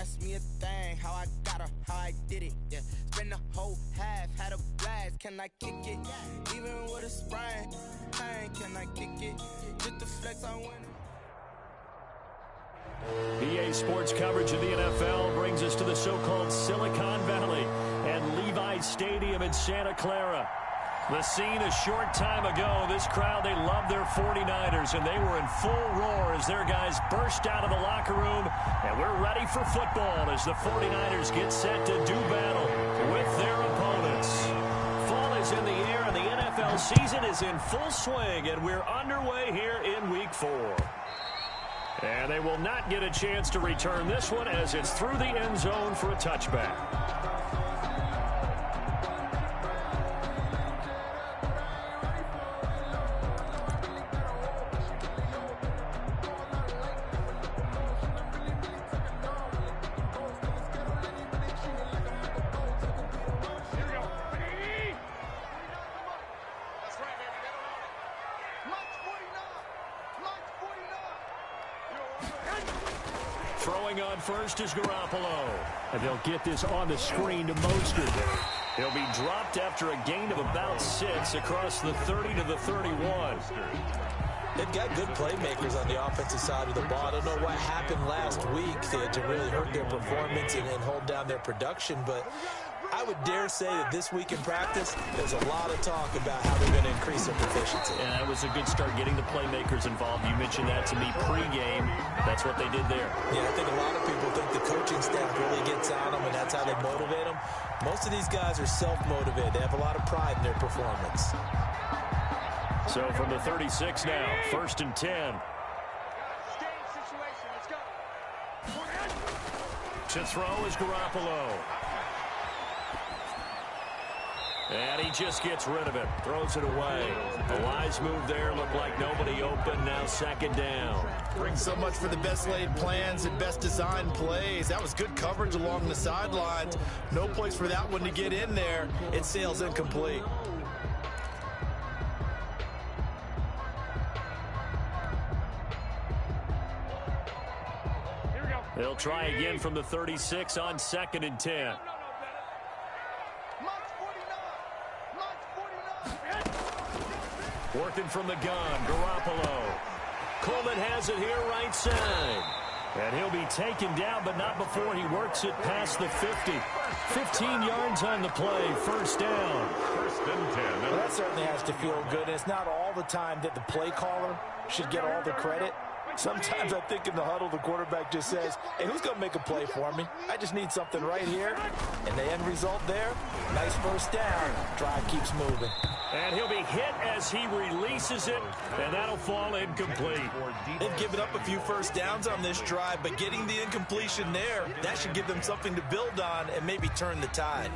ask me a thing, how I got her, how I did it, yeah. Spend the whole half, had a blast, can I kick it? Even with a sprain, pain, can I kick it? Just the flex, I win it. EA Sports coverage of the NFL brings us to the so-called Silicon Valley and Levi's Stadium in Santa Clara. The scene a short time ago, this crowd, they love their 49ers, and they were in full roar as their guys burst out of the locker room, and we're ready for football as the 49ers get set to do battle with their opponents. Fall is in the air, and the NFL season is in full swing, and we're underway here in Week 4. And they will not get a chance to return this one as it's through the end zone for a touchback. Throwing on first is Garoppolo. And they'll get this on the screen to Mostert. He'll be dropped after a gain of about 6 across the 30 to the 31. They've got good playmakers on the offensive side of the ball. I don't know what happened last week to really hurt their performance and hold down their production, but I would dare say that this week in practice, there's a lot of talk about how they're going to increase their proficiency. And that was a good start, getting the playmakers involved. You mentioned that to me pregame. That's what they did there. Yeah, I think a lot of people think the coaching staff really gets on them, and that's how they motivate them. Most of these guys are self-motivated. They have a lot of pride in their performance. So from the 36 now, 1st and 10. To throw is Garoppolo. And he just gets rid of it. Throws it away. A wise move there. Looked like nobody open. Now 2nd down. Brings so much for the best laid plans and best designed plays. That was good coverage along the sidelines. No place for that one to get in there. It sails incomplete. They'll try again from the 36 on 2nd and 10. Working from the gun, Garoppolo. Coleman has it here right side. And he'll be taken down, but not before he works it past the 50. 15 yards on the play, 1st down. 1st and 10. Well, that certainly has to feel good. It's not all the time that the play caller should get all the credit. Sometimes I think in the huddle, the quarterback just says, hey, who's going to make a play for me? I just need something right here. And the end result there, nice 1st down. Drive keeps moving. And he'll be hit as he releases it, and that'll fall incomplete. They've given up a few 1st downs on this drive, but getting the incompletion there, that should give them something to build on and maybe turn the tide.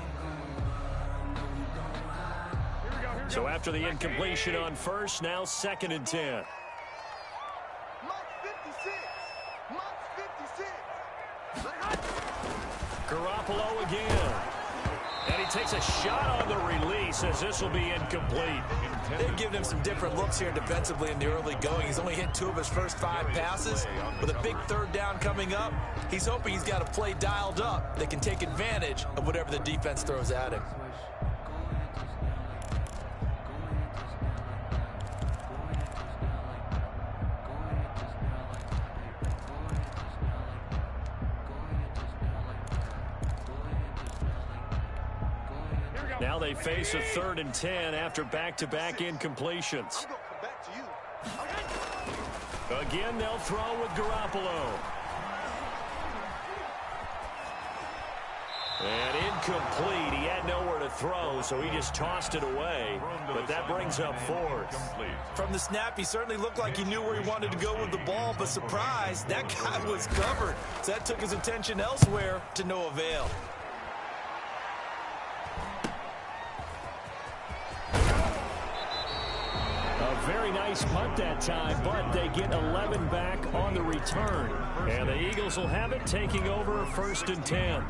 So after the incompletion on 1st, now 2nd and 10. Garoppolo again. And he takes a shot on the release as this will be incomplete. They've given him some different looks here defensively in the early going. He's only hit 2 of his first 5 passes. With a big 3rd down coming up, he's hoping he's got a play dialed up that can take advantage of whatever the defense throws at him. Now they face a 3rd and 10 after back-to-back incompletions. Again, they'll throw with Garoppolo. And incomplete. He had nowhere to throw, so he just tossed it away. But that brings up 4th. From the snap, he certainly looked like he knew where he wanted to go with the ball, but surprise, that guy was covered. So that took his attention elsewhere to no avail. Very nice punt that time, but they get 11 back on the return. And the Eagles will have it, taking over 1st and 10.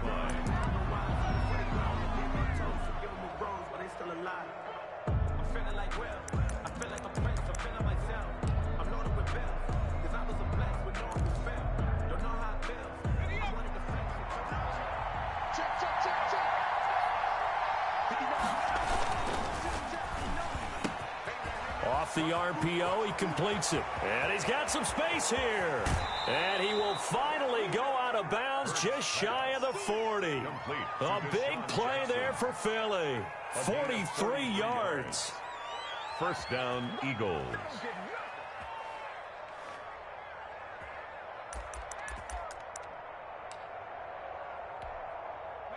the RPO. He completes it. And he's got some space here. And he will finally go out of bounds just shy of the 40. A big play there for Philly. 43 yards. First down, Eagles.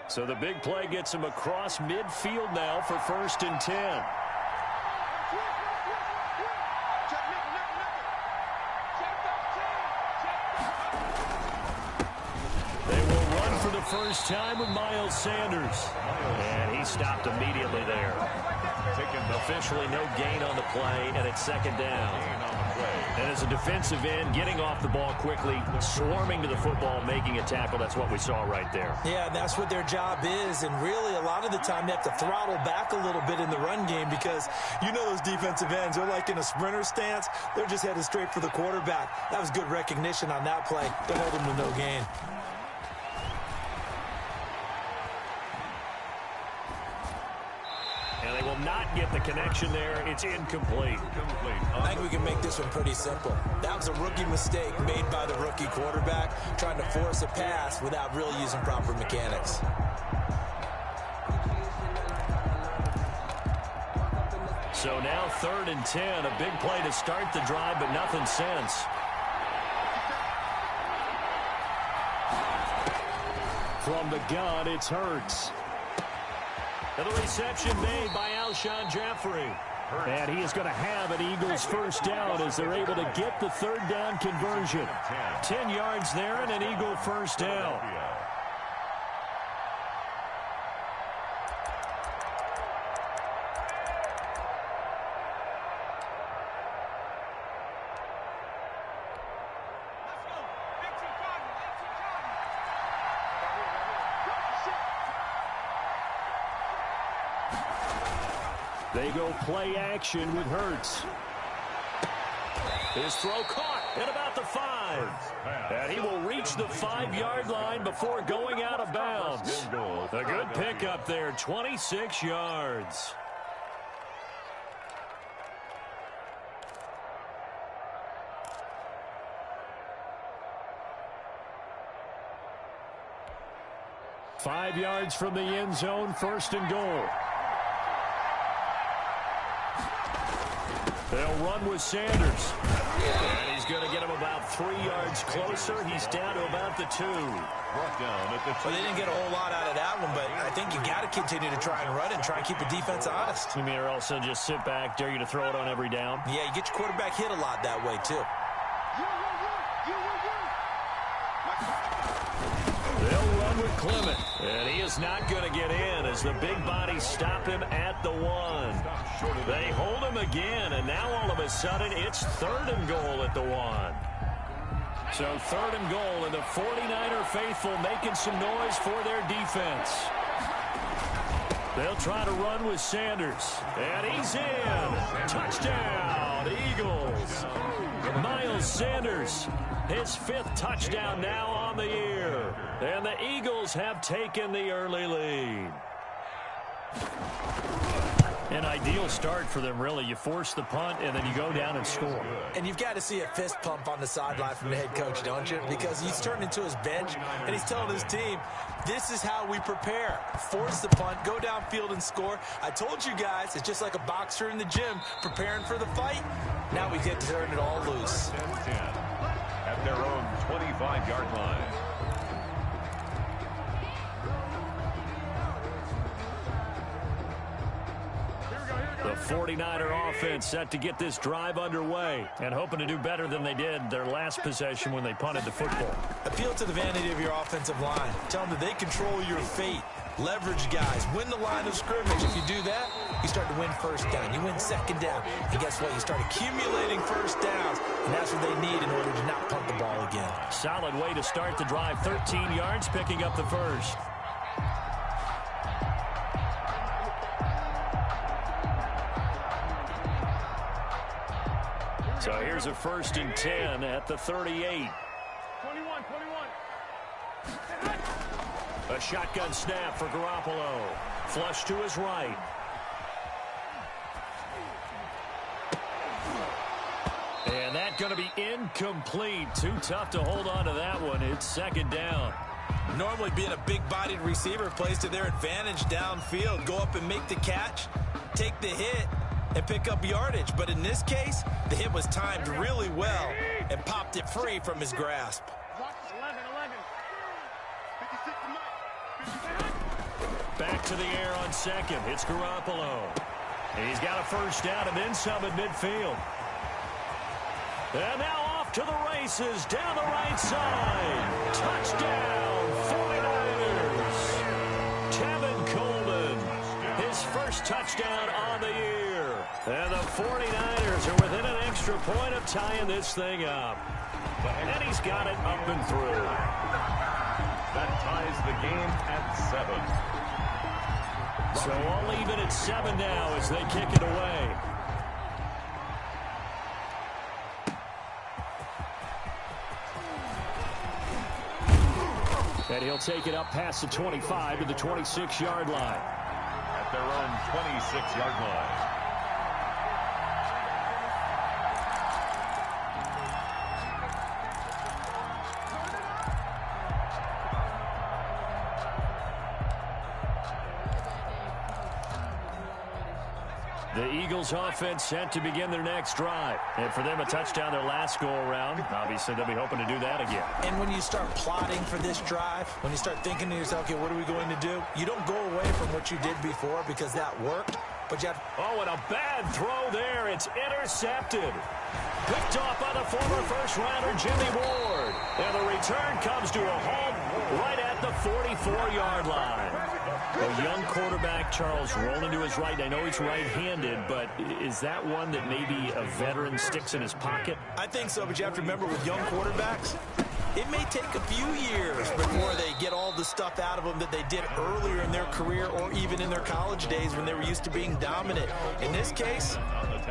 So the big play gets him across midfield now for 1st and 10. They will run for the first time with Miles Sanders. And he stopped immediately there. Officially no gain on the play, and it's 2nd down. And as a defensive end, getting off the ball quickly, swarming to the football, making a tackle, that's what we saw right there. Yeah, that's what their job is, and really a lot of the time they have to throttle back a little bit in the run game because you know those defensive ends, they're like in a sprinter stance. They're just headed straight for the quarterback. That was good recognition on that play. They hold them to no gain. And they will not get the connection there. It's incomplete. I think we can make this one pretty simple. That was a rookie mistake made by the rookie quarterback, trying to force a pass without really using proper mechanics. So now 3rd and 10. A big play to start the drive, but nothing since. From the gun, it's Hurts. And the reception made by Alshon Jeffrey. And he is going to have an Eagles first down as they're able to get the 3rd down conversion. 10 yards there and an Eagle first down. They go play action with Hurts. His throw caught at about the 5. And he will reach the 5-yard line before going out of bounds. A good pickup there, 26 yards. Five yards from the end zone, 1st and goal. They'll run with Sanders. And he's going to get him about 3 yards closer. He's down to about the 2. Well, they didn't get a whole lot out of that one, but I think you got to continue to try and run and try and keep the defense honest. You mean or also just sit back, dare you to throw it on every down? Yeah, you get your quarterback hit a lot that way, too. They'll run with Clement. And he is not going to get in as the big bodies stop him at the 1. They hold him again, and now all of a sudden it's 3rd and goal at the 1. So 3rd and goal, and the 49er faithful making some noise for their defense. They'll try to run with Sanders. And he's in. Touchdown, Eagles. Miles Sanders, his 5th touchdown now on the year. And the Eagles have taken the early lead. An ideal start for them, really. You force the punt, and then you go down and score. And you've got to see a fist pump on the sideline from the head coach, don't you? Because he's turned into his bench, and he's telling his team, this is how we prepare. Force the punt, go downfield and score. I told you guys, it's just like a boxer in the gym preparing for the fight. Now we get to turn it all loose. 10-10 at their own 25-yard line. The 49er offense set to get this drive underway and hoping to do better than they did their last possession when they punted the football. Appeal to the vanity of your offensive line. Tell them that they control your fate. Leverage guys. Win the line of scrimmage. If you do that, you start to win first down. You win 2nd down. And guess what? You start accumulating first downs. And that's what they need in order to not punt the ball again. Solid way to start the drive. 13 yards, picking up the 1st. So here's a 1st and 10 at the 38. A shotgun snap for Garoppolo. Flush to his right. incomplete. Too tough to hold on to that one. It's second down. Normally being a big-bodied receiver plays to their advantage downfield. Go up and make the catch, take the hit, and pick up yardage. But in this case, the hit was timed really well and popped it free from his grasp. 11. Back to the air on second. It's Garoppolo. He's got a first down and then some at midfield. And now off to the races down the right side. Touchdown, 49ers. Tevin Coleman, his first touchdown on the year. And the 49ers are within an extra point of tying this thing up. And he's got it up and through. That ties the game at 7. So all even at 7 now as they kick it away. And he'll take it up past the 25 to the 26-yard line. At their own 26-yard line. The Eagles offense set to begin their next drive. And for them, a touchdown their last go-around. Obviously, they'll be hoping to do that again. And when you start plotting for this drive, when you start thinking to yourself, okay, what are we going to do? You don't go away from what you did before because that worked. But you have... Oh, and a bad throw there. It's intercepted. Picked off by the former first-rounder Jimmy Ward. And the return comes to a halt right at the 44-yard line. A young quarterback, Charles, rolling to his right. I know he's right-handed, but is that one that maybe a veteran sticks in his pocket? I think so, but you have to remember with young quarterbacks, it may take a few years before they get all the stuff out of them that they did earlier in their career or even in their college days when they were used to being dominant. In this case,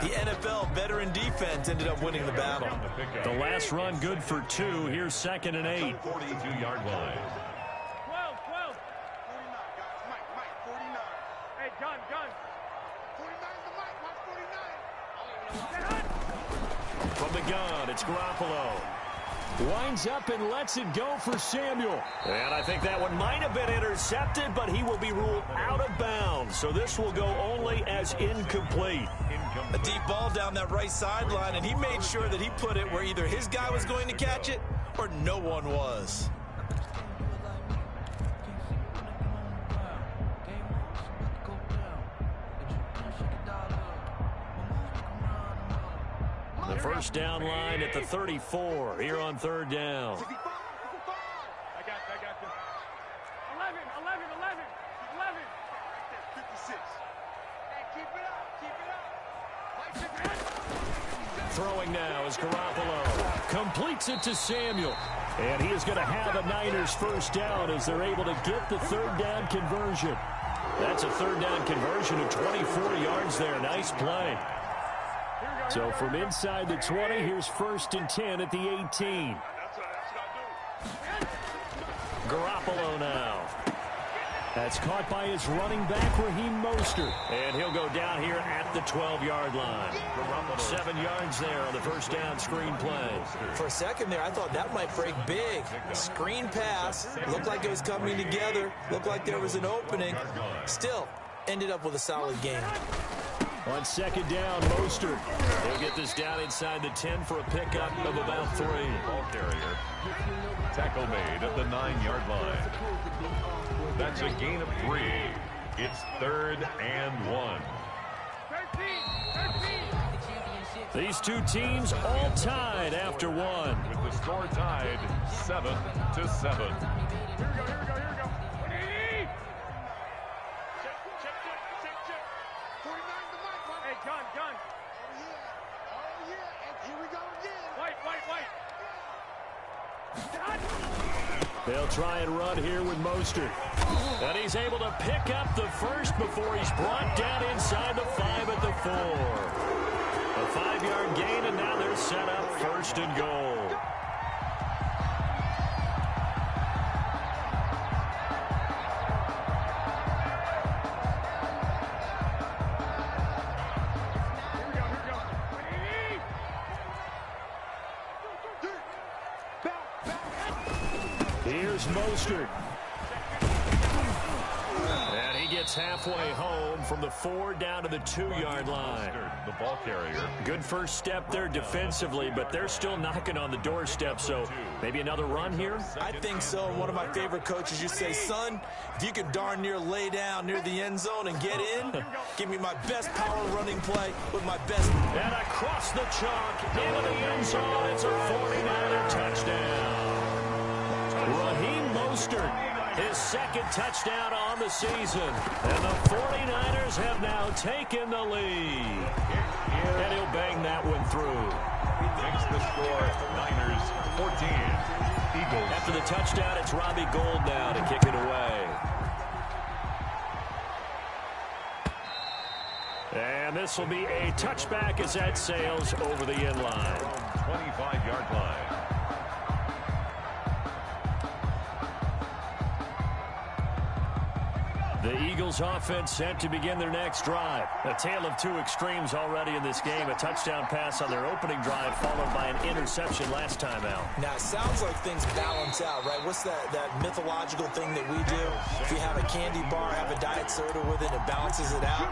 the NFL veteran defense ended up winning the battle. The last run good for 2. Here's 2nd and 8. 42-yard line. 12. 49. Hey, gun. 49's the mic. Watch 49. From the gun, it's Garoppolo. Winds up and lets it go for Samuel. And I think that one might have been intercepted, but he will be ruled out of bounds. So this will go only as incomplete. A deep ball down that right sideline, and he made sure that he put it where either his guy was going to catch it or no one was. The first down line at the 34 here on 3rd down. I got you. 11. 56. Hey, keep it up. Throwing now is Garoppolo. Completes it to Samuel. And he is going to have a Niners first down as they're able to get the 3rd down conversion. That's a 3rd down conversion of 24 yards there. Nice play. So from inside the 20, here's 1st and 10 at the 18. Garoppolo now. That's caught by his running back, Raheem Mostert. And he'll go down here at the 12-yard line. 7 yards there on the first down screen play. For a second there, I thought that might break big. Screen pass. Looked like it was coming together. Looked like there was an opening. Still, ended up with a solid game. On 2nd down, Mostert. He'll get this down inside the 10 for a pickup of about 3. Ball carrier. Tackle made at the 9-yard line. That's a gain of 3. It's 3rd and 1. 13. These two teams all tied after 1. With the score tied 7-7. Here we go. Check. 49's the mic, man. Hey, gun. Oh, yeah. And here we go again. White. They'll try and run here with Mostert. And he's able to pick up the first before he's brought down inside the 5 at the 4. A 5-yard gain, and now they're set up 1st and goal. Here's Mostert. And he gets halfway home from the 4 down to the 2-yard line. The ball carrier. Good first step there defensively, but they're still knocking on the doorstep, so maybe another run here? I think so. One of my favorite coaches used to say, son, if you can darn near lay down near the end zone and get in, give me my best power running play with my best. And across the chalk, into the end zone, it's a 49er touchdown. Raheem Mostert, his second touchdown on the season. And the 49ers have now taken the lead. And he'll bang that one through. Makes the score Niners 14. Eagles. After the touchdown, it's Robbie Gould now to kick it away. And this will be a touchback as that sails over the end line. 25-yard line. The Eagles offense set to begin their next drive. A tale of two extremes already in this game. A touchdown pass on their opening drive followed by an interception last time out. Now, it sounds like things balance out, right? What's that mythological thing that we do? If you have a candy bar, have a diet soda with it, it balances it out.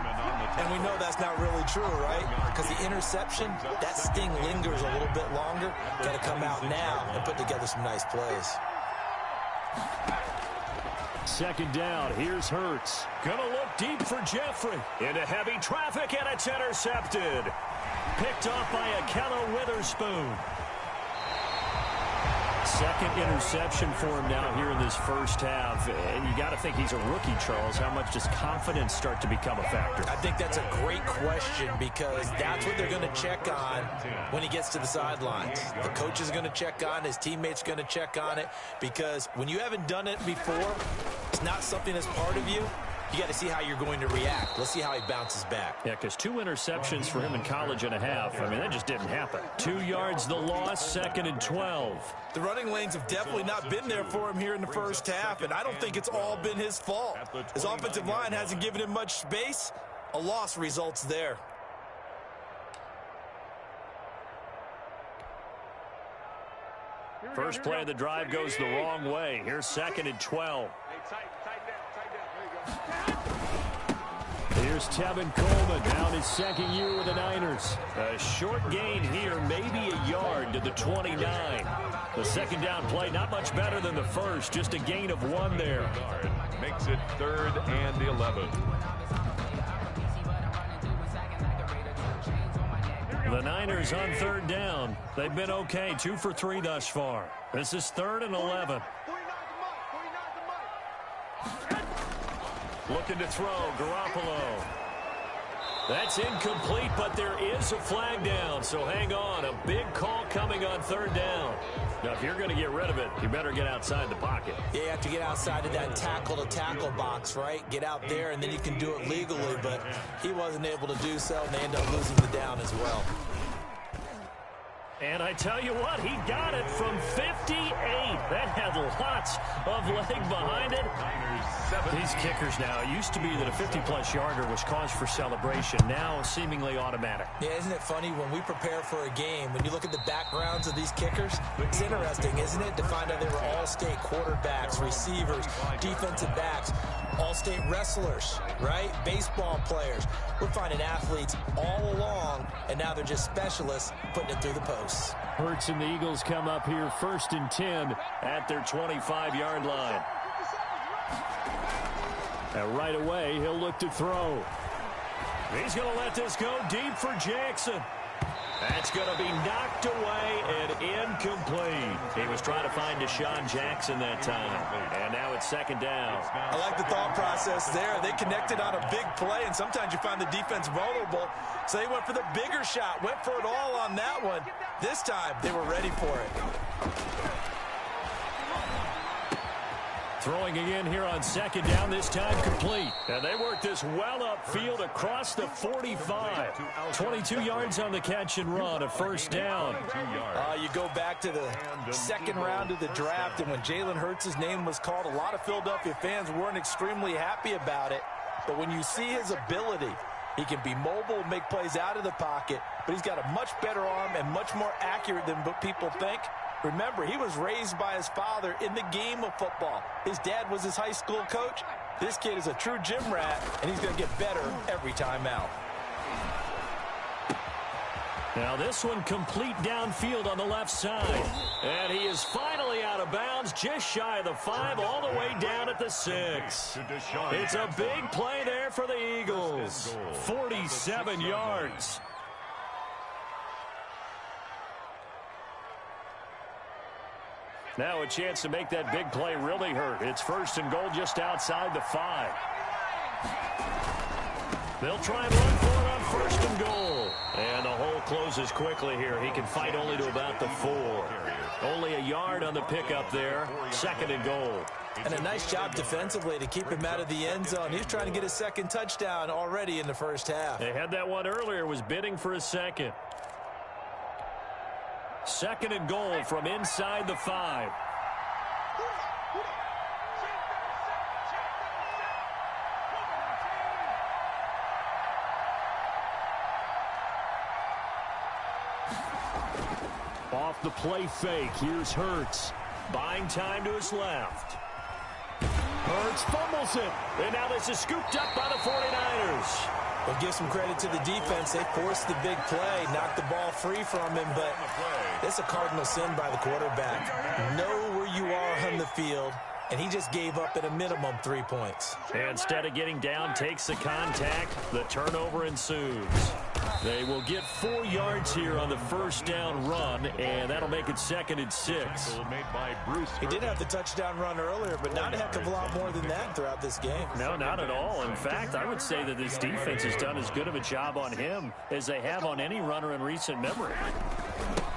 And we know that's not really true, right? Because the interception, that sting lingers a little bit longer. Got to come out now and put together some nice plays. Second down, here's Hurts. Gonna look deep for Jeffrey. Into heavy traffic, and it's intercepted. Picked off by Akello Witherspoon. Second interception for him now here in this first half. And you got to think he's a rookie, Charles. How much does confidence start to become a factor? I think that's a great question because that's what they're going to check on when he gets to the sidelines. The coach is going to check on it. His teammates are going to check on it because when you haven't done it before, it's not something that's part of you. You got to see how you're going to react. Let's see how he bounces back. Yeah, because 2 interceptions for him in college and a half. I mean, that just didn't happen. 2 yards the loss, 2nd and 12. The running lanes have definitely not been there for him here in the first half, and I don't think it's all been his fault. His offensive line hasn't given him much space. A loss results there. First play of the drive goes the wrong way. Here's 2nd and 12. Here's Tevin Coleman down his second year with the Niners. A short gain here, maybe a yard to the 29. The second down play, not much better than the first, just a gain of 1 there. Makes it 3rd and 11. The Niners on 3rd down. They've been okay, 2 for 3 thus far. This is 3rd and 11. Looking to throw, Garoppolo. That's incomplete, but there is a flag down, so hang on. A big call coming on 3rd down. Now, if you're going to get rid of it, you better get outside the pocket. Yeah, you have to get outside of that tackle-to-tackle box, right? Get out there, and then you can do it legally, but he wasn't able to do so, and they end up losing the down as well. And I tell you what, he got it from 58. That had lots of leg behind it. These kickers now, it used to be that a 50-plus yarder was cause for celebration. Now, seemingly automatic. Yeah, isn't it funny when we prepare for a game, when you look at the backgrounds of these kickers, it's interesting, isn't it, to find out they were all-state quarterbacks, receivers, defensive backs, all-state wrestlers, right? Baseball players. We're finding athletes all along, and now they're just specialists putting it through the posts. Hurts and the Eagles come up here 1st and 10 at their 25-yard line. And right away, he'll look to throw. He's going to let this go deep for Jackson. That's going to be knocked away and incomplete. He was trying to find Deshaun Jackson that time. And now it's 2nd down. I like the thought process there. They connected on a big play, and sometimes you find the defense vulnerable. So they went for the bigger shot, went for it all on that one. This time, they were ready for it. Throwing again here on 2nd down, this time complete. And they work this well upfield across the 45. 22 yards on the catch and run, a 1st down. You go back to the 2nd round of the draft, and when Jalen Hurts' name was called, a lot of Philadelphia fans weren't extremely happy about it. But when you see his ability, he can be mobile, make plays out of the pocket, but he's got a much better arm and much more accurate than what people think. Remember, he was raised by his father in the game of football. His dad was his high school coach. This kid is a true gym rat, and he's going to get better every time out. Now this one complete downfield on the left side. And he is finally out of bounds, just shy of the 5, all the way down at the 6. It's a big play there for the Eagles. 47 yards. Now a chance to make that big play really hurt. It's 1st and goal just outside the 5. They'll try and run for it on 1st and goal. And the hole closes quickly here. He can fight only to about the 4. Only a yard on the pickup there. 2nd and goal. And a nice job defensively to keep him out of the end zone. He's trying to get his 2nd touchdown already in the first half. They had that one earlier, was bidding for a 2nd. 2nd and goal from inside the 5. Off the play fake, here's Hurts. Buying time to his left. Hurts fumbles it. And now this is scooped up by the 49ers. Well, give some credit to the defense. They forced the big play, knocked the ball free from him, but it's a cardinal sin by the quarterback. Know where you are on the field, and he just gave up at a minimum 3 points. And instead of getting down, takes the contact. The turnover ensues. They will get 4 yards here on the 1st down run, and that'll make it 2nd and 6. He did have the touchdown run earlier, but not a heck of a lot more than that throughout this game. No, not at all. In fact, I would say that this defense has done as good of a job on him as they have on any runner in recent memory.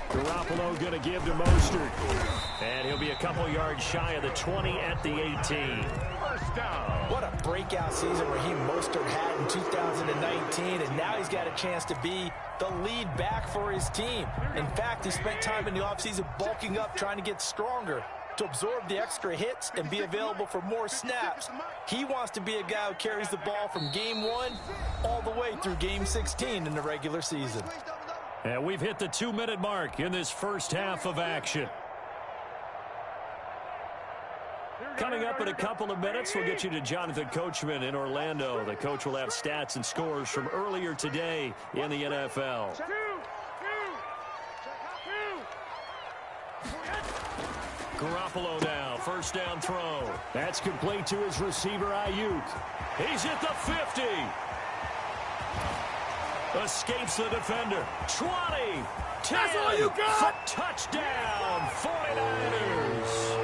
Garoppolo going to give to Mostert. And he'll be a couple yards shy of the 20 at the 18. What a breakout season Raheem Mostert had in 2019, and now he's got a chance to be the lead back for his team. In fact, he spent time in the offseason bulking up, trying to get stronger to absorb the extra hits and be available for more snaps. He wants to be a guy who carries the ball from game 1 all the way through game 16 in the regular season. And we've hit the 2-minute mark in this first half of action. Coming up in a couple of minutes, we'll get you to Jonathan Coachman in Orlando. The coach will have stats and scores from earlier today in the NFL. Garoppolo now, 1st down throw. That's complete to his receiver, Ayuk. He's at the 50. Escapes the defender. 20. 10. That's all you got. Touchdown, 49ers.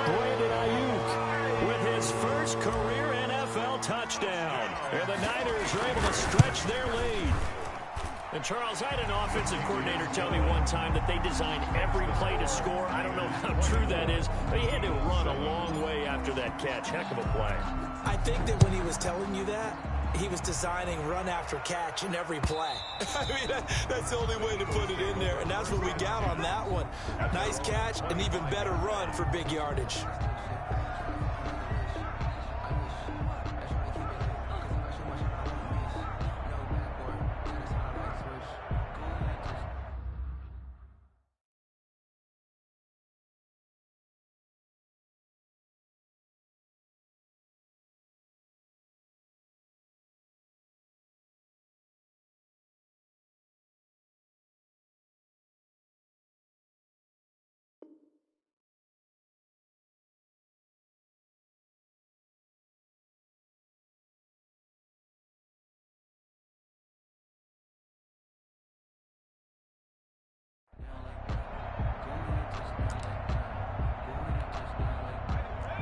Brandon Ayuk with his first career NFL touchdown. And the Niners are able to stretch their lead. And, Charles, I had an offensive coordinator tell me one time that they design every play to score. I don't know how true that is, but he had to run a long way after that catch. Heck of a play. I think that when he was telling you that, he was designing run after catch in every play. I mean, that's the only way to put it in there, and that's what we got on that one. Nice catch, an even better run for big yardage.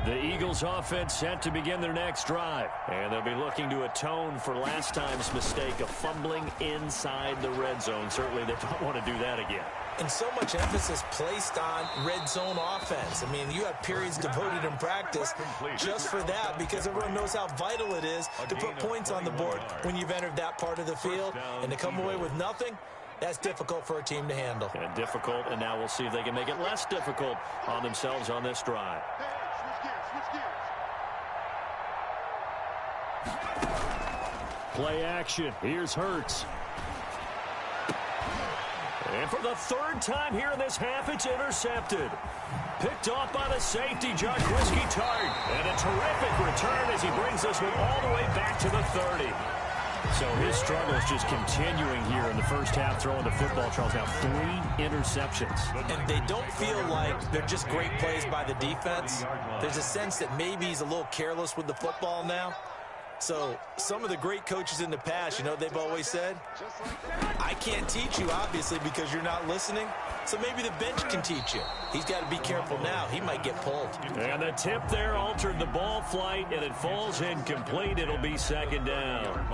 The Eagles offense set to begin their next drive. And they'll be looking to atone for last time's mistake of fumbling inside the red zone. Certainly they don't want to do that again. And so much emphasis placed on red zone offense. I mean, you have periods devoted in practice just for that, because everyone knows how vital it is to put points on the board when you've entered that part of the field. And to come away with nothing, that's difficult for a team to handle. And difficult, and now we'll see if they can make it less difficult on themselves on this drive. Play action. Here's Hurts. And for the third time here in this half, it's intercepted. Picked off by the safety, Jarquiski Tart. And a terrific return as he brings this one all the way back to the 30. So his struggle is just continuing here in the first half, throwing the football. Charles, now 3 interceptions. And they don't feel like they're just great plays by the defense. There's a sense that maybe he's a little careless with the football now. So some of the great coaches in the past, you know, they've always said, I can't teach you, obviously, because you're not listening. So maybe the bench can teach you. He's got to be careful now. He might get pulled. And the tip there altered the ball flight, and it falls incomplete. It'll be second down.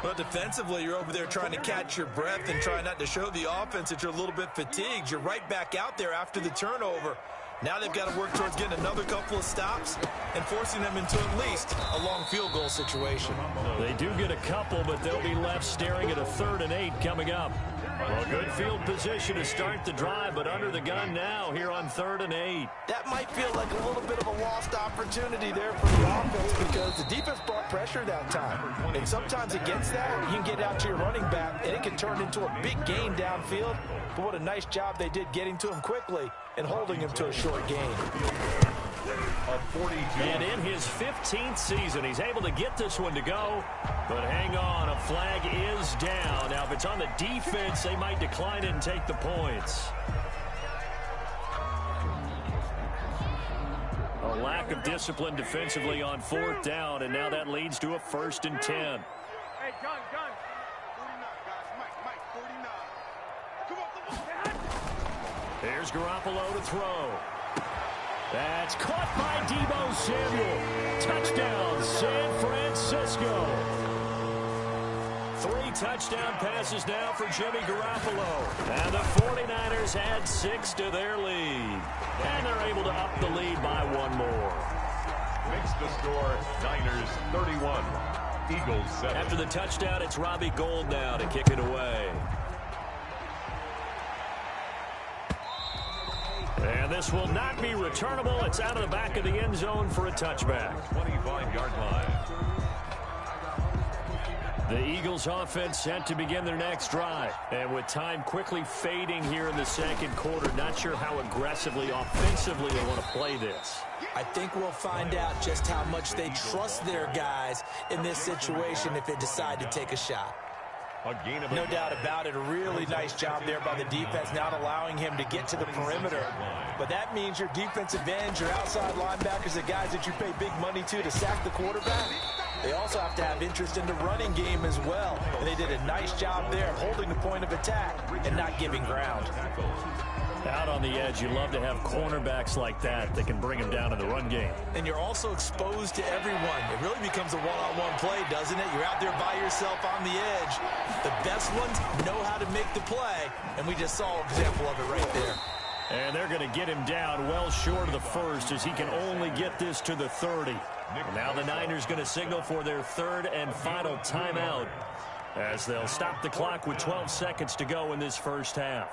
But defensively, you're over there trying to catch your breath and try not to show the offense that you're a little bit fatigued. You're right back out there after the turnover. Now they've got to work towards getting another couple of stops and forcing them into at least a long field goal situation. They do get a couple, but they'll be left staring at a 3rd and 8 coming up. Well, good field position to start the drive, but under the gun now here on 3rd and 8. That might feel like a little bit of a lost opportunity there for the offense because the defense brought pressure that time. And sometimes against that, you can get out to your running back, and it can turn into a big gain downfield. But what a nice job they did getting to him quickly and holding him to a short gain. And in his 15th season, he's able to get this one to go. But hang on, a flag is down. Now, if it's on the defense, they might decline it and take the points. A lack of discipline defensively on 4th down, and now that leads to a 1st and 10. Hey, gun. 49, guys. Mike, 49. Come on. Here's Garoppolo to throw. That's caught by Deebo Samuel. Touchdown, San Francisco. 3 touchdown passes now for Jimmy Garoppolo. And the 49ers add 6 to their lead. And they're able to up the lead by 1 more. Makes the score Niners 31, Eagles 7. After the touchdown, it's Robbie Gould now to kick it away. And this will not be returnable. It's out of the back of the end zone for a touchback. 25-yard line. The Eagles offense set to begin their next drive. And with time quickly fading here in the second quarter, not sure how aggressively, offensively they want to play this. I think we'll find out just how much they trust their guys in this situation if they decide to take a shot. No doubt about it. A really nice job there by the defense, not allowing him to get to the perimeter. But that means your defensive ends, your outside linebackers, the guys that you pay big money to sack the quarterback. They also have to have interest in the running game as well. And they did a nice job there of holding the point of attack and not giving ground. Out on the edge, you love to have cornerbacks like that can bring them down in the run game. And you're also exposed to everyone. It really becomes a one-on-one play, doesn't it? You're out there by yourself on the edge. The best ones know how to make the play, and we just saw an example of it right there. And they're going to get him down well short of the 1st as he can only get this to the 30. And now the Niners going to signal for their 3rd and final timeout as they'll stop the clock with 12 seconds to go in this first half.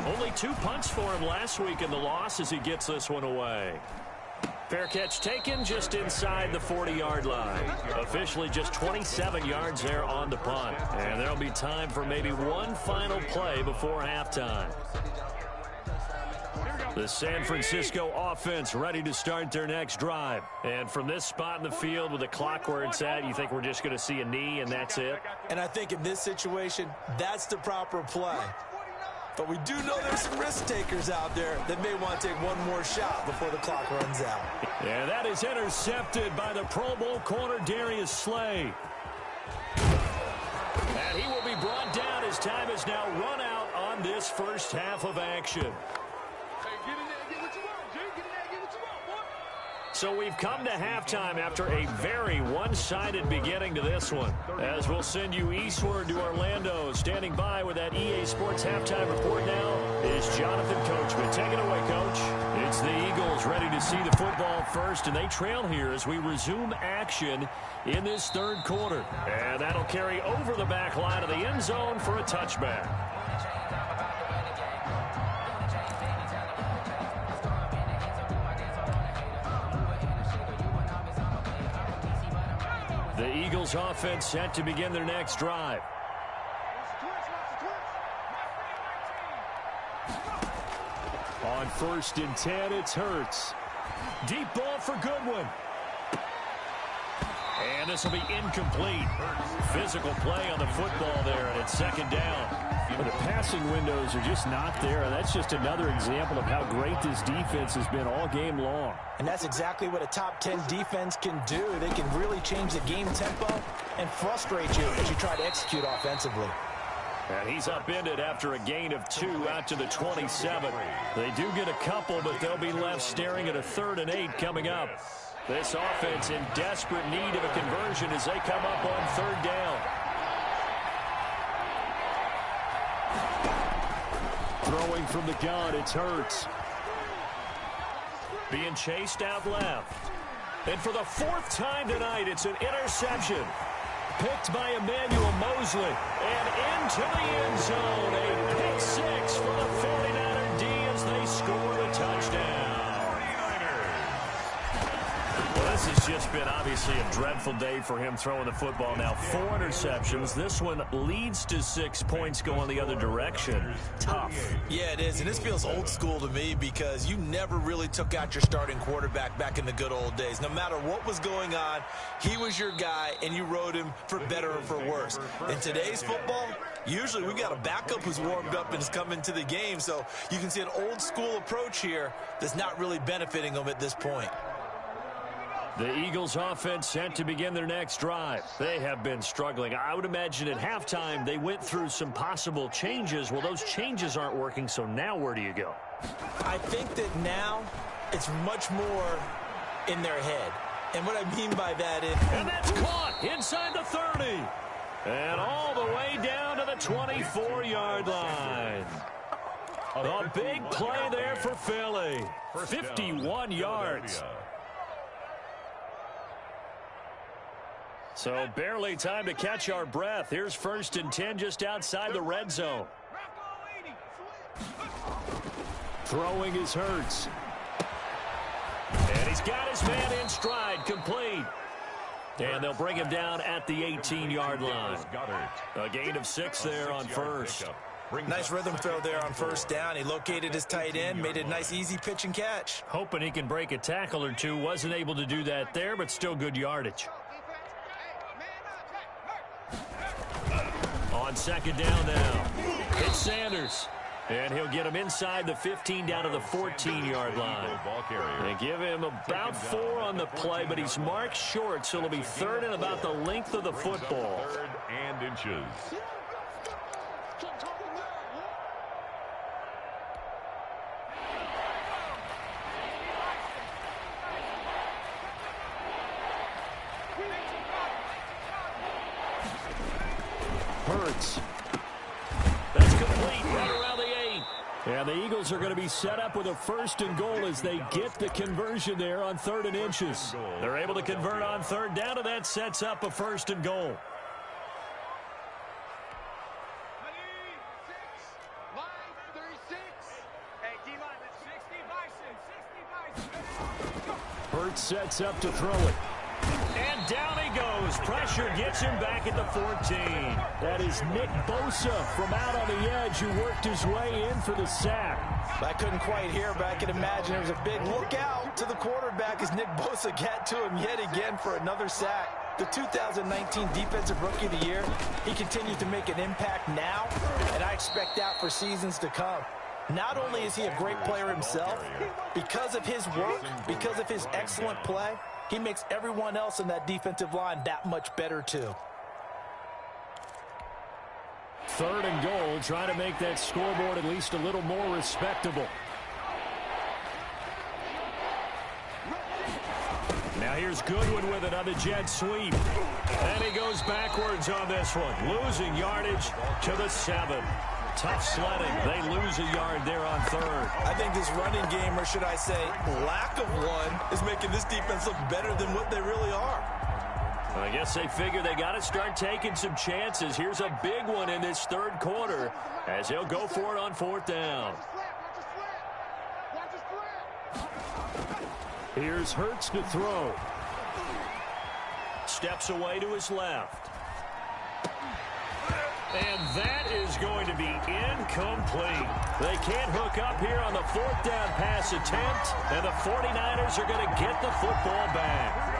Only 2 punts for him last week in the loss as he gets this one away. Fair catch taken just inside the 40-yard line. Officially just 27 yards there on the punt. And there'll be time for maybe one final play before halftime. The San Francisco offense ready to start their next drive. And from this spot in the field with the clock where it's at, you think we're just going to see a knee and that's it? And I think in this situation, that's the proper play. But we do know there's some risk takers out there that may want to take one more shot before the clock runs out. Yeah, that is intercepted by the Pro Bowl corner Darius Slay. And he will be brought down as time is now run out on this first half of action. So we've come to halftime after a very one-sided beginning to this one. As we'll send you eastward to Orlando. Standing by with that EA Sports halftime report now is Jonathan Coachman. Take it away, Coach. It's the Eagles ready to see the football first, and they trail here as we resume action in this third quarter. And that'll carry over the back line of the end zone for a touchback. Eagles offense set to begin their next drive. On 1st and 10, it's Hurts. Deep ball for Goodwin. And this will be incomplete. Physical play on the football there, and it's 2nd down. The passing windows are just not there. That's just another example of how great this defense has been all game long. And that's exactly what a top 10 defense can do. They can really change the game tempo and frustrate you as you try to execute offensively. And he's upended after a gain of 2 out to the 27. They do get a couple, but they'll be left staring at a 3rd and 8 coming up. This offense in desperate need of a conversion as they come up on 3rd down. Throwing from the gun, it's Hurts. Being chased out left. And for the 4th time tonight, it's an interception. Picked by Emmanuel Mosley. And into the end zone. A pick 6 for the 49er D as they score the touchdown. Well, this has just been obviously a dreadful day for him throwing the football. Now 4 interceptions. This one leads to 6 points going the other direction. Tough. Yeah, it is. And this feels old school to me because you never really took out your starting quarterback back in the good old days. No matter what was going on, he was your guy, and you rode him for better or for worse. In today's football, usually we've got a backup who's warmed up and has come into the game. So you can see an old school approach here that's not really benefiting them at this point. The Eagles offense set to begin their next drive. They have been struggling. I would imagine at halftime they went through some possible changes. Well, those changes aren't working, so now where do you go? I think that now it's much more in their head. And what I mean by that is... And that's caught inside the 30. And all the way down to the 24-yard line. A big play there for Philly. 51 yards. So barely time to catch our breath. Here's 1st and 10 just outside the red zone. Throwing is Hurts. And he's got his man in stride, complete. And they'll bring him down at the 18-yard line. A gain of 6 there on 1st. Nice rhythm throw there on 1st down. He located his tight end, made a nice easy pitch and catch. Hoping he can break a tackle or two. Wasn't able to do that there, but still good yardage. On 2nd down now, it's Sanders. And he'll get him inside the 15 down to the 14-yard line. They give him about 4 on the play, but he's marked short, so it'll be 3rd and about the length of the football. 3rd and inches. Hurts. That's complete right around the 8. And the Eagles are going to be set up with a 1st and goal as they get the conversion there on 3rd and inches. They're able to convert on 3rd down, and that sets up a 1st and goal. Hurts sets up to throw it. And down he goes. Pressure gets him back at the 14. That is Nick Bosa from out on the edge who worked his way in for the sack. I couldn't quite hear, but I can imagine there was a big look out to the quarterback as Nick Bosa got to him yet again for another sack. The 2019 Defensive Rookie of the Year, he continues to make an impact now, and I expect that for seasons to come. Not only is he a great player himself, because of his work, because of his excellent play, he makes everyone else in that defensive line that much better too. 3rd and goal, trying to make that scoreboard at least a little more respectable. Now here's Goodwin with it on the jet sweep. And he goes backwards on this one, losing yardage to the 7. Tough sledding. They lose a yard there on 3rd. I think this running game, or should I say lack of one, is making this defense look better than what they really are. I guess they figure they got to start taking some chances. Here's a big one in this 3rd quarter as he'll go for it on 4th down. Here's Hurts to throw. steps away to his left. And that is going to be incomplete. They can't hook up here on the 4th down pass attempt, and the 49ers are going to get the football back.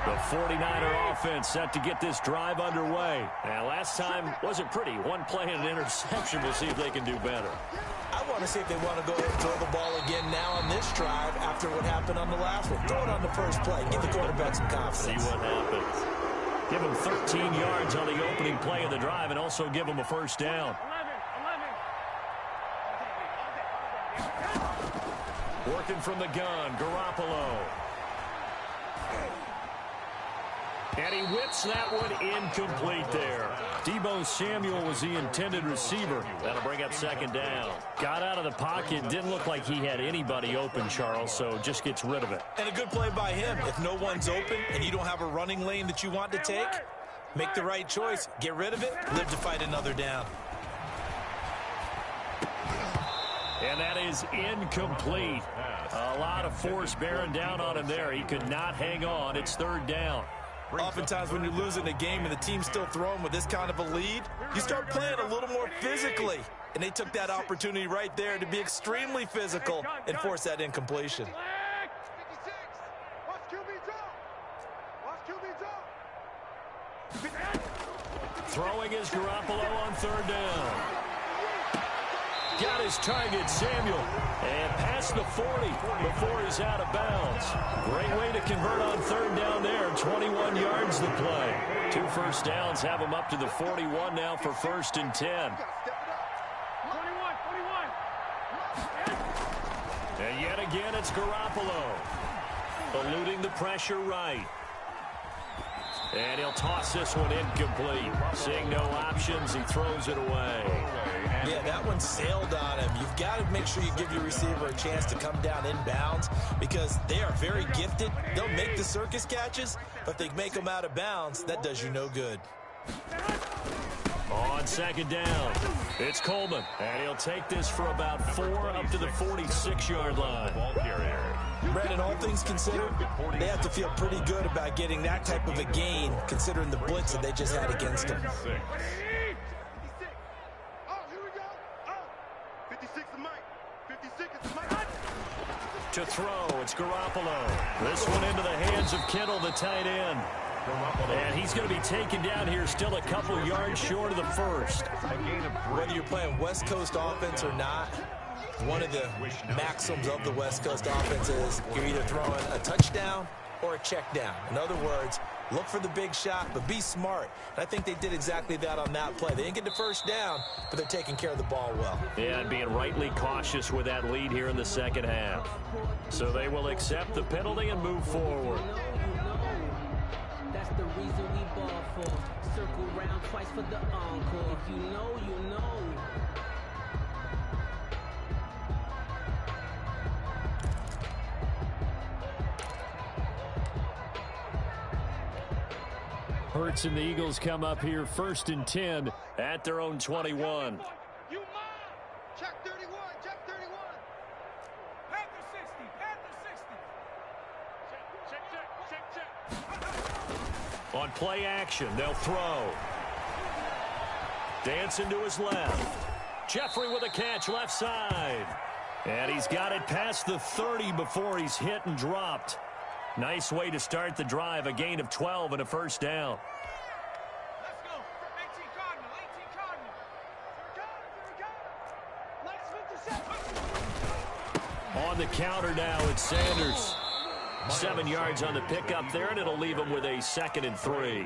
The 49er offense set to get this drive underway. And last time wasn't pretty. One play and an interception. We'll see if they can do better. I want to see if they want to go ahead and throw the ball again now on this drive after what happened on the last one. Throw it on the first play. Give the quarterback some confidence. See what happens. Give him 13 yards on the opening play of the drive and also give him a first down. 11. Working from the gun, Garoppolo. And he whips that one incomplete there. Deebo Samuel was the intended receiver. That'll bring up 2nd down. Got out of the pocket. Didn't look like he had anybody open, Charles, so just gets rid of it. And a good play by him. If no one's open and you don't have a running lane that you want to take, make the right choice. Get rid of it. Live to fight another down. And that is incomplete. A lot of force bearing down on him there. He could not hang on. It's 3rd down. Oftentimes when you're losing a game and the team's still throwing with this kind of a lead, you start playing a little more physically. And they took that opportunity right there to be extremely physical and force that incompletion. Throwing is Garoppolo on 3rd down. Got his target, Samuel, and past the 40 before he's out of bounds. Great way to convert on 3rd down there. 21 yards the play. 2 first downs have him up to the 41 now for 1st and 10. And yet again, it's Garoppolo. Eluding the pressure right. And he'll toss this one incomplete. Seeing no options, he throws it away. Yeah, that one sailed on him. You've got to make sure you give your receiver a chance to come down inbounds because they are very gifted. They'll make the circus catches, but if they make them out of bounds, that does you no good. On 2nd down, it's Coleman, and he'll take this for about 4 up to the 46-yard line. Brandon, all things considered, they have to feel pretty good about getting that type of a gain considering the blitz that they just had against them. To throw, it's Garoppolo. This one into the hands of Kittle, the tight end. And he's going to be taken down here still a couple yards short of the 1st. Whether you're playing West Coast offense or not, one of the maxims of the West Coast offense is you're either throwing a touchdown or a check down. In other words, look for the big shot, but be smart. And I think they did exactly that on that play. They didn't get the first down, but they're taking care of the ball well. Yeah, and being rightly cautious with that lead here in the 2nd half. So they will accept the penalty and move forward. That's the reason we ball for. Circle round twice for the encore. If you know, you know. Hurts and the Eagles come up here 1st and 10 at their own 21. You mine. Check 31. Check 31. Panther 60. Panther 60. Check. On play action, they'll throw. Dancing to his left. Jeffrey with a catch left side. And he's got it past the 30 before he's hit and dropped. Nice way to start the drive, a gain of 12 and a first down. Let's go. 18 Cardinal. 18 Cardinal. On the counter now, it's Sanders. 7 yards on the pickup there, and it'll leave him with a 2nd and 3.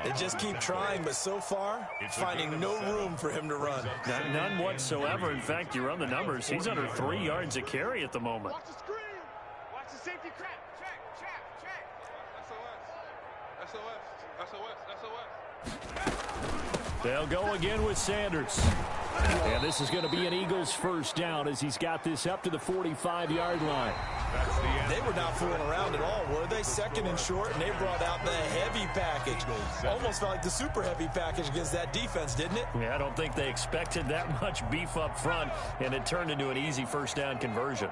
They just keep trying, but so far, finding no room for him to run. None whatsoever. In fact, you run the numbers. He's under 3 yards a carry at the moment. Watch the screen. Watch the safety crack. Check. SOS. They'll go again with Sanders. And this is going to be an Eagles first down as he's got this up to the 45-yard line. They were not fooling around at all, were they? 2nd and short, and they brought out the heavy package. Almost felt like the super heavy package against that defense, didn't it? Yeah, I don't think they expected that much beef up front, and it turned into an easy first down conversion.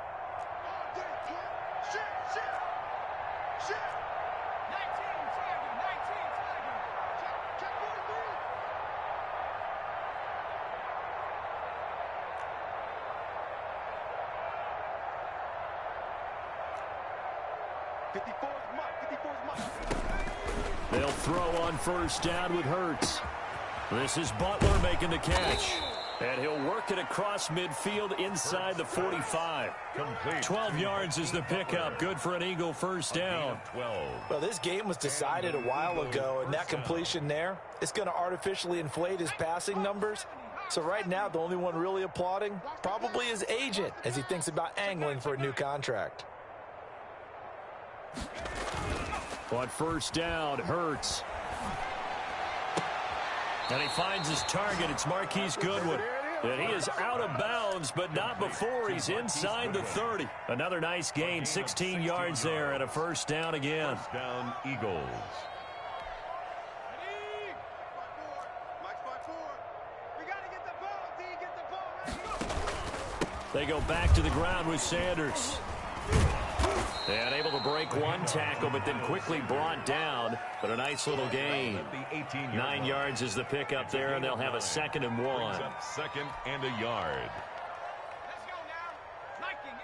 They'll throw on first down with Hurts. This is Butler making the catch. And he'll work it across midfield inside the 45. 12 yards is the pickup. Good for an Eagle first down. Well, this game was decided a while ago, and that completion there is going to artificially inflate his passing numbers. So right now, the only one really applauding probably his agent as he thinks about angling for a new contract. On first down, Hurts. And he finds his target. It's Marquise Goodwin. And he is out of bounds, but not before he's inside the 30. Another nice gain, 16 yards there, and a first down again. First down, Eagles. They go back to the ground with Sanders. And able to break one tackle, but then quickly brought down. But a nice little gain. 9 yards is the pickup there, and they'll have a 2nd and 1. Second and a yard. Let's go now. Mike 18.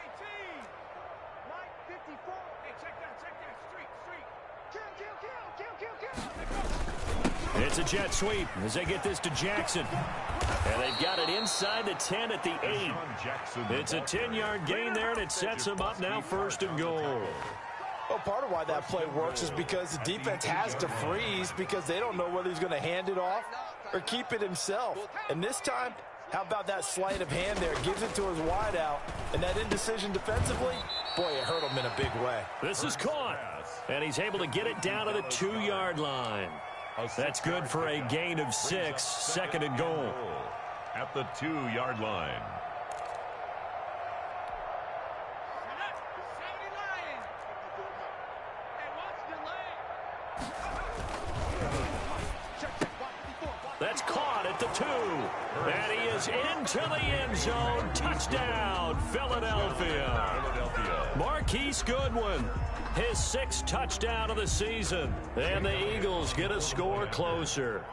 Mike 54. Hey, check that. Street. Kill. It's a jet sweep as they get this to Jackson. And they've got it inside the 10 at the 8. It's a 10-yard gain there, and it sets them up now 1st and goal. Well, part of why that play works is because the defense has to freeze because they don't know whether he's going to hand it off or keep it himself. And this time, how about that sleight of hand there? Gives it to his wideout. And that indecision defensively, boy, it hurt him in a big way. This is caught. And he's able to get it down to the 2-yard line. That's good for a gain of 6, 2nd and goal. At the 2-yard line. That's caught at the 2. And he is into the end zone. Touchdown, Philadelphia. Marquise Goodwin, his 6th touchdown of the season. And the Eagles get a score closer.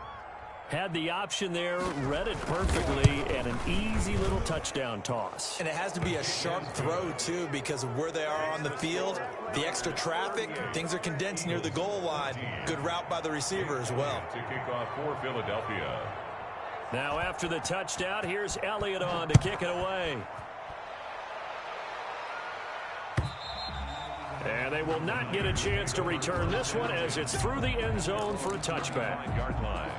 Had the option there, read it perfectly, and an easy little touchdown toss. And it has to be a sharp throw, too, because of where they are on the field. The extra traffic, things are condensed near the goal line. Good route by the receiver as well. To kick off for Philadelphia. Now after the touchdown, here's Elliott on to kick it away. And they will not get a chance to return this one as it's through the end zone for a touchback. 9-yard line.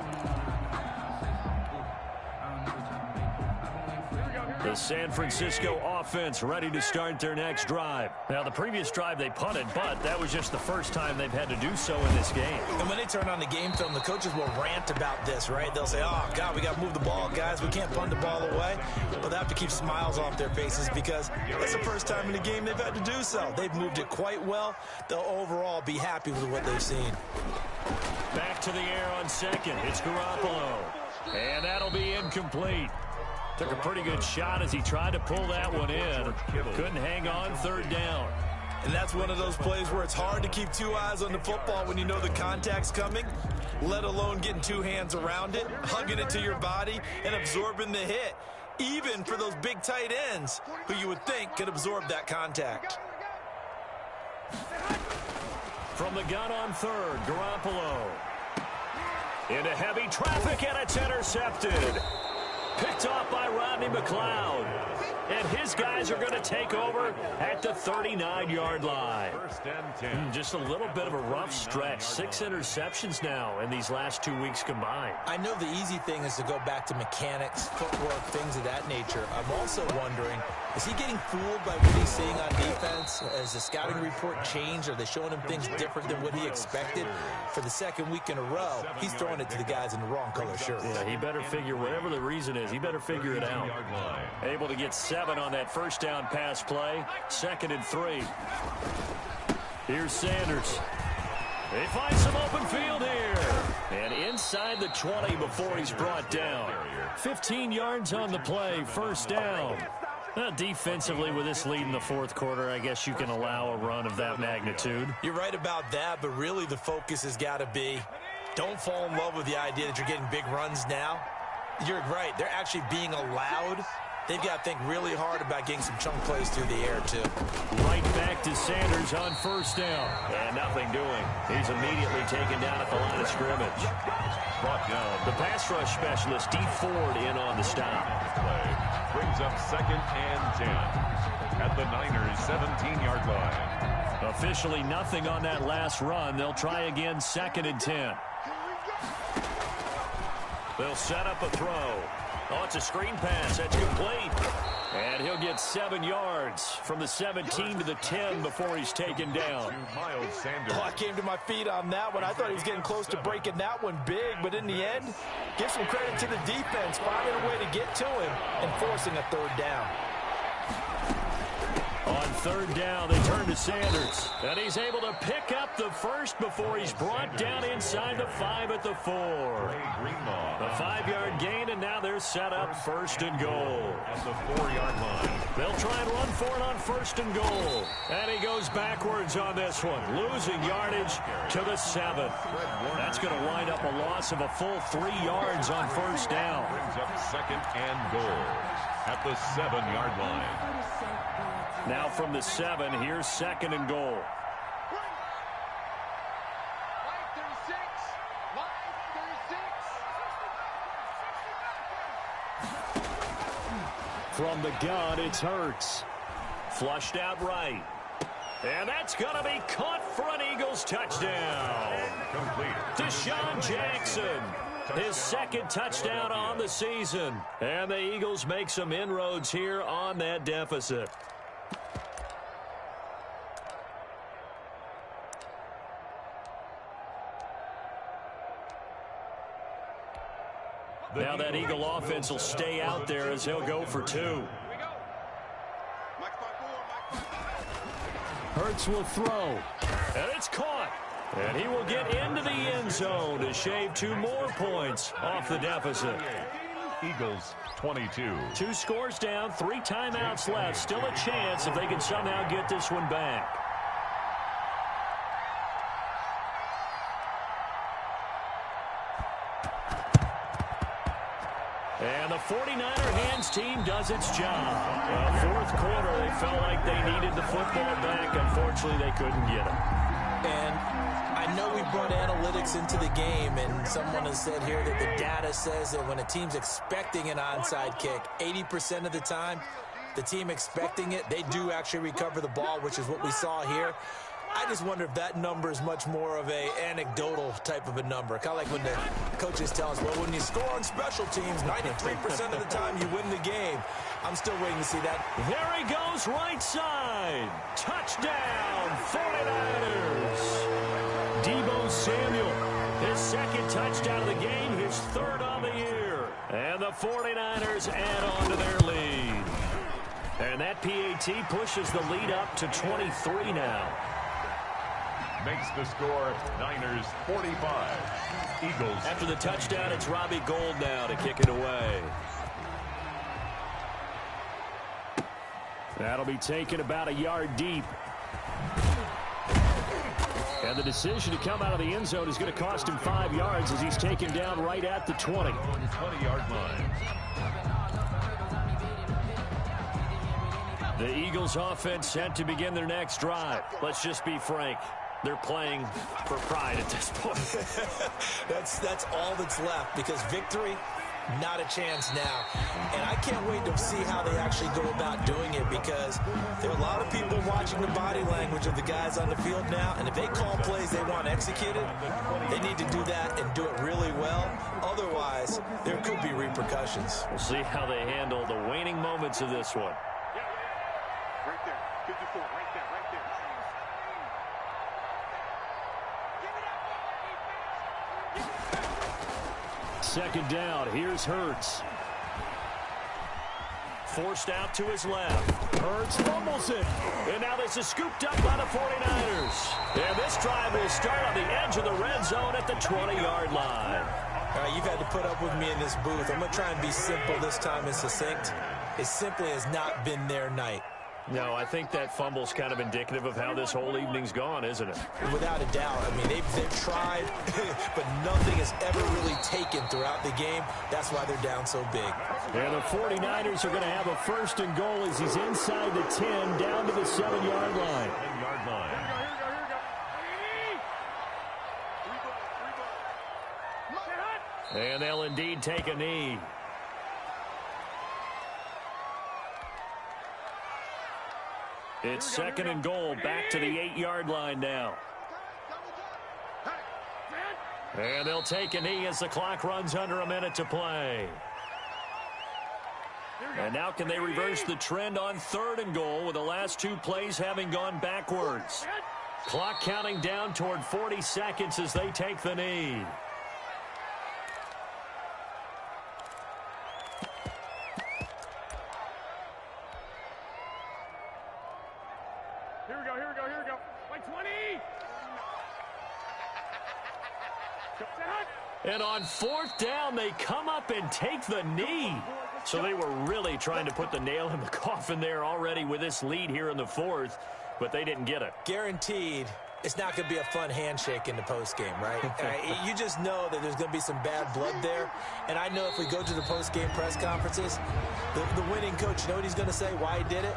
The San Francisco offense ready to start their next drive. Now, the previous drive they punted, but that was just the first time they've had to do so in this game. And when they turn on the game film, the coaches will rant about this, right? They'll say, oh, God, we got to move the ball, guys. We can't punt the ball away. But they have to keep smiles off their faces because it's the first time in the game they've had to do so. They've moved it quite well. They'll overall be happy with what they've seen. Back to the air on 2nd. It's Garoppolo. And that'll be incomplete. Took a pretty good shot as he tried to pull that one in. Couldn't hang on 3rd down. And that's one of those plays where it's hard to keep 2 eyes on the football when you know the contact's coming, let alone getting 2 hands around it, hugging it to your body, and absorbing the hit, even for those big tight ends who you would think could absorb that contact. From the gun on 3rd, Garoppolo. Into heavy traffic, and it's intercepted. Picked off by Rodney McLeod. And his guys are going to take over at the 39-yard line. 1st and 10. Just a little bit of a rough stretch. 6 interceptions now in these last 2 weeks combined. I know the easy thing is to go back to mechanics, footwork, things of that nature. I'm also wondering, is he getting fooled by what he's seeing on defense? Has the scouting report changed? Are they showing him things different than what he expected? For the 2nd week in a row, he's throwing it to the guys in the wrong color shirts. Yeah, he better figure, whatever the reason is, he better figure it out. Able to get 7 on that first down pass play. 2nd and 3. Here's Sanders. They find some open field here. And inside the 20 before he's brought down. 15 yards on the play. 1st down. Defensively, with this lead in the 4th quarter, I guess you can allow a run of that magnitude. You're right about that, but really the focus has got to be, don't fall in love with the idea that you're getting big runs now. You're right. They're actually being allowed they've got to think really hard about getting some chunk plays through the air, too. Right back to Sanders on first down. And nothing doing. He's immediately taken down at the line of scrimmage. Brought down. The pass rush specialist, D. Ford, in on the stop. Play brings up 2nd and 10 at the Niners' 17-yard line. Officially nothing on that last run. They'll try again 2nd and 10. They'll set up a throw. Oh, it's a screen pass. That's complete. And he'll get 7 yards from the 17 to the 10 before he's taken down. Miles Sanders. Oh, I came to my feet on that one. I thought he was getting close to breaking that one big, but in the end, give some credit to the defense, finding a way to get to him and forcing a 3rd down. On 3rd down, they turn to Sanders. And he's able to pick up the first before he's brought down inside the 5 at the 4. A 5-yard gain, and now they're set up 1st and goal. At the 4-yard line. They'll try and run for it on 1st and goal. And he goes backwards on this one, losing yardage to the 7. That's going to wind up a loss of a full 3 yards on 1st down. Brings up 2nd and goal at the 7-yard line. Now from the 7, here's 2nd and goal. From the gun, it's Hurts. Flushed out right. And that's going to be caught for an Eagles touchdown. Complete. Deshaun Jackson. His 2nd touchdown on the season. And the Eagles make some inroads here on that deficit. Now that Eagle offense will stay out there as he'll go for 2. Hurts will throw. And it's caught. And he will get into the end zone to shave 2 more points off the deficit. Eagles 22. 2 scores down, 3 timeouts left. Still a chance if they can somehow get this one back. And the 49er hands team does its job. 4th quarter, they felt like they needed the football back. Unfortunately, they couldn't get it. And I know we brought analytics into the game, and someone has said here that the data says that when a team's expecting an onside kick, 80% of the time, the team expecting it, they do actually recover the ball, which is what we saw here. I just wonder if that number is much more of a anecdotal type of a number. Kind of like when the coaches tell us, well, when you score on special teams, 93% of the time you win the game. I'm still waiting to see that. There he goes, right side. Touchdown, 49ers. Deebo Samuel, his 2nd touchdown of the game, his 3rd on the year. And the 49ers add on to their lead. And that PAT pushes the lead up to 23 now. Makes the score Niners 45. Eagles. After the touchdown, it's Robbie Gould now to kick it away. That'll be taken about a yard deep. And the decision to come out of the end zone is going to cost him 5 yards as he's taken down right at the 20. 20-yard line. The Eagles offense set to begin their next drive. Let's just be frank. They're playing for pride at this point. That's all that's left, because victory, not a chance now. And I can't wait to see how they actually go about doing it, because there are a lot of people watching the body language of the guys on the field now, and if they call plays they want executed, they need to do that and do it really well. Otherwise, there could be repercussions. We'll see how they handle the waning moments of this one. Right there, 54, right there, right there. 2nd down. Here's Hurts. Forced out to his left. Hurts fumbles it. And now this is scooped up by the 49ers. And this drive will start on the edge of the red zone at the 20-yard line. All right, you've had to put up with me in this booth. I'm going to try and be simple this time and succinct. It simply has not been their night. No, I think that fumble's kind of indicative of how this whole evening's gone, isn't it? Without a doubt. I mean, they've tried, but nothing has ever really taken throughout the game. That's why they're down so big. And the 49ers are going to have a first and goal as he's inside the 10, down to the 7-yard line. 7-yard line. And they'll indeed take a knee. It's second and goal, back to the 8-yard line now. And they'll take a knee as the clock runs under a minute to play. And now can they reverse the trend on third and goal with the last two plays having gone backwards? Clock counting down toward 40 seconds as they take the knee. Here we go. Like 20. And on fourth down, they come up and take the knee. So they were really trying to put the nail in the coffin there already with this lead here in the fourth, but they didn't get it. Guaranteed, it's not going to be a fun handshake in the postgame, right? You just know that there's going to be some bad blood there. And I know if we go to the postgame press conferences, the winning coach, you know what he's going to say, why he did it?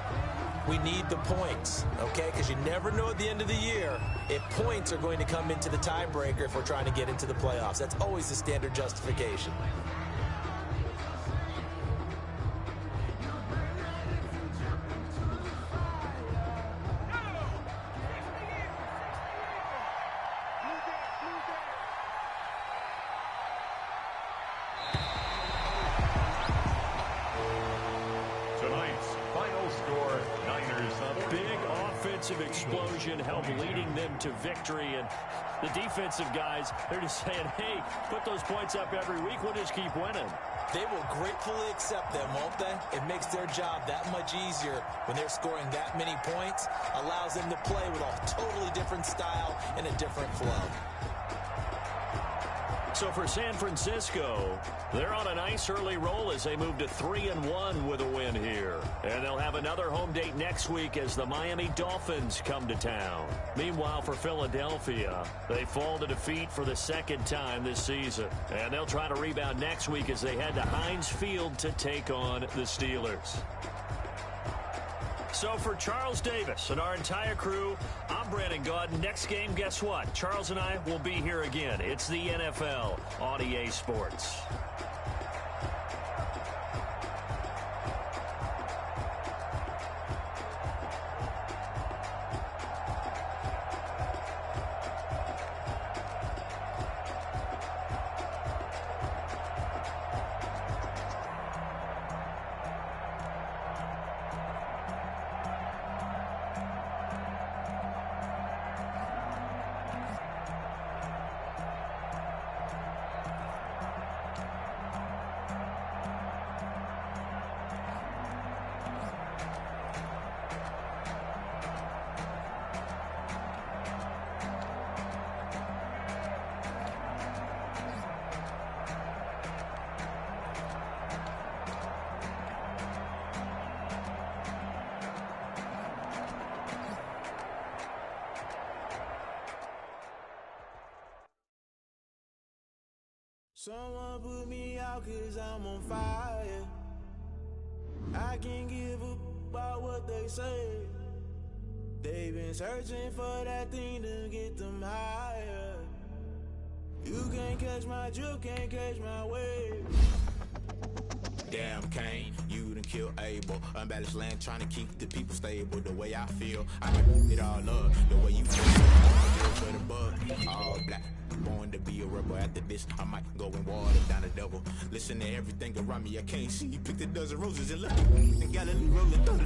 We need the points, okay? Because you never know at the end of the year if points are going to come into the tiebreaker if we're trying to get into the playoffs. That's always the standard justification. Explosion helped leading them to victory, and the defensive guys, they're just saying, hey, put those points up every week, we'll just keep winning. They will gratefully accept them, won't they? It makes their job that much easier when they're scoring that many points, allows them to play with a totally different style and a different flow. So for San Francisco, they're on a nice early roll as they move to 3-1 with a win here. And they'll have another home date next week as the Miami Dolphins come to town. Meanwhile, for Philadelphia, they fall to defeat for the second time this season. And they'll try to rebound next week as they head to Heinz Field to take on the Steelers. So for Charles Davis and our entire crew, I'm Brandon Gaudin. Next game, guess what? Charles and I will be here again. It's the NFL on EA Sports. Someone put me out 'cause I'm on fire. I can't give up about what they say. They've been searching for that thing to get them higher. You can't catch my drift, can't catch my wave. Damn Kane, you done killed Abel. Unbalanced land trying to keep the people stable. The way I feel, I might it all up. The way you feel, I'm for the bug. All black, born to be a rebel. After this, I might go and water down the devil. Listen to everything around me, I can't see. Picked a dozen roses and left and Galilee rolling thunder.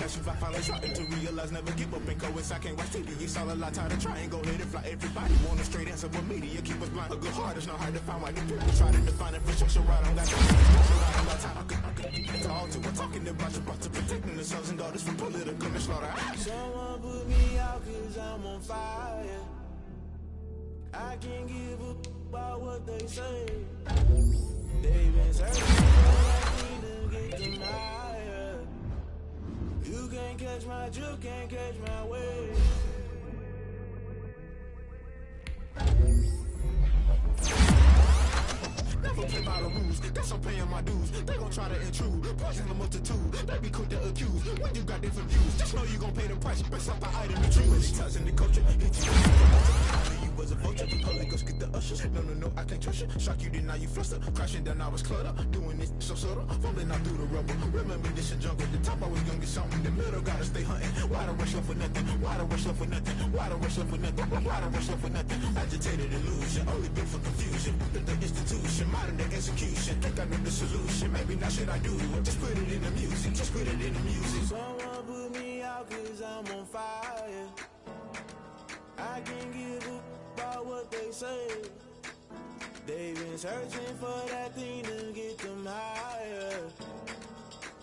I finally starting to realize never give up and coast. I can't watch TV, it's all a lot tired of trying. Go ahead and fly. Everybody want a straight answer, but media keep us blind. A good heart is not hard to find. Why the people try to define it for sure. Right on that time. We're talking about you, about to protecting the sons and daughters from political and slaughter. Someone put me out 'cause I'm on fire. I can't give up about what they say. They've been searching for that thing to get them higher. catch my drift, can't catch my wave. Never play by the rules, guess I'm paying my dues. They gon' try to intrude, poison the multitude. They be quick to accuse, when you got different views. Just know you gon' pay the price, based off the item you choose. Ties in the culture, hit you. You was a vulture, Holy Ghost get the ushers. No, I can't trust you. Shock you, then now you fluster. Crashing down, I was cluttered. Doing this so subtle, fumbling out through the rubble. Remember this in jungle, the top always gonna get something. The middle gotta stay hunting. Why the rush up for nothing? Why the rush up for nothing? Why the rush up for nothing? Why the rush up for nothing? Agitated illusion, only built for confusion. The institution, modern day execution. Think I know the solution. Maybe not should I do it? Just put it in the music. Just put it in the music. Someone put me out 'cause I'm on fire. I can't give up about what they say. They've been searching for that thing to get them higher.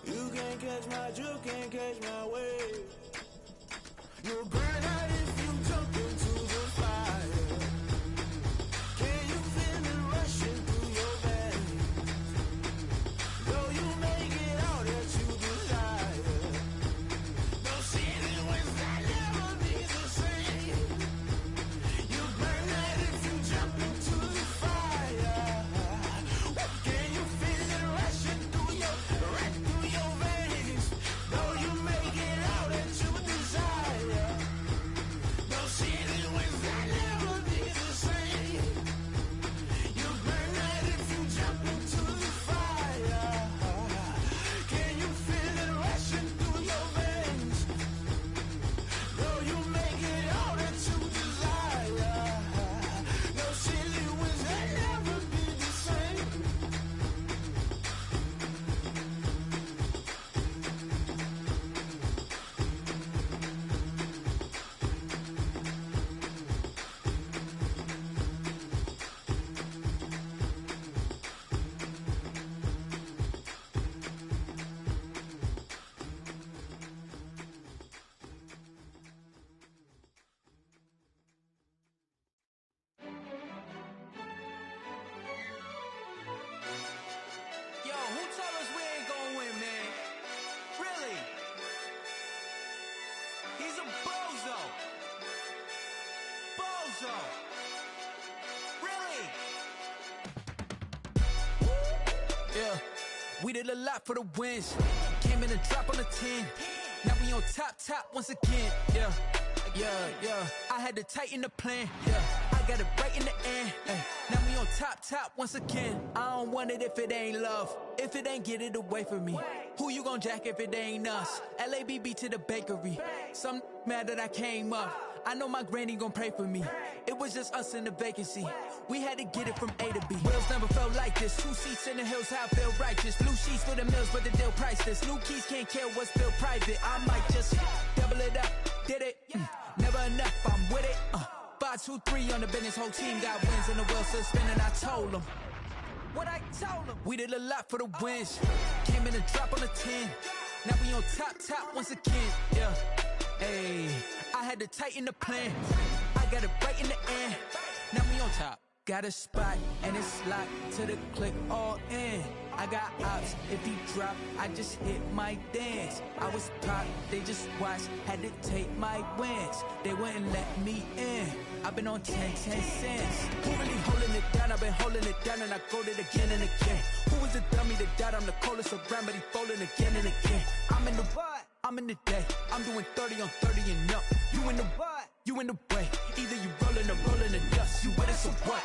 You can't catch my drift, can't catch my wave. You'll burn out if you jump into the fire. Can you feel it rushing through your veins? Though you make it all that you desire. Those feelings will never be the same. You burn out if you jump into the fire. Can you feel it rushing through your veins? Though you make it all that you desire. Those feelings will never be the same. You burn out if you jump into the fire. Can you feel it rushing through your veins? Though you make it all that you desire. Those feelings will never be the same. Yo, who told us we ain't gonna win, man? Really? He's a bozo. Bozo. Really? Yeah, we did a lot for the wins. Came in a drop on the 10. Now we on top once again. Yeah. I had to tighten the plan. Yeah, I got it right in the end. Ay. Now we on top once again. I don't want it if it ain't love. If it ain't, get it away from me. Who you gon' jack if it ain't us? LABB to the bakery. Some mad that I came up. I know my granny gon' pray for me. It was just us in the vacancy. We had to get it from A to B. Wheels never felt like this. 2 seats in the hills, how I feel righteous. Blue sheets for the mills, but the deal priceless. New keys can't care what's still private. I might just double it up. Did it? Never enough, I'm with it. 5, 2, 3 on the business. Whole team got wins and the wheels still spinning. I told them what I told them. We did a lot for the wins. Came in a drop on the 10. Now we on top once again. Yeah. Hey, I had to tighten the plan. I got it right in the end. Now we on top. Got a spot and it's locked to the click all in. I got ops, if he drop, I just hit my dance. I was pop, they just watched, had to take my wins. They wouldn't let me in. I've been on 10 cents. Who really holding it down? I've been holding it down and I go it again and again. Who was the dummy that died? I'm the coldest around, but he folding again and again. I'm in the what? I'm in the day. I'm doing 30 on 30 and up. You in the what? You in the way. Either you rolling or rolling the dust. You with us or what?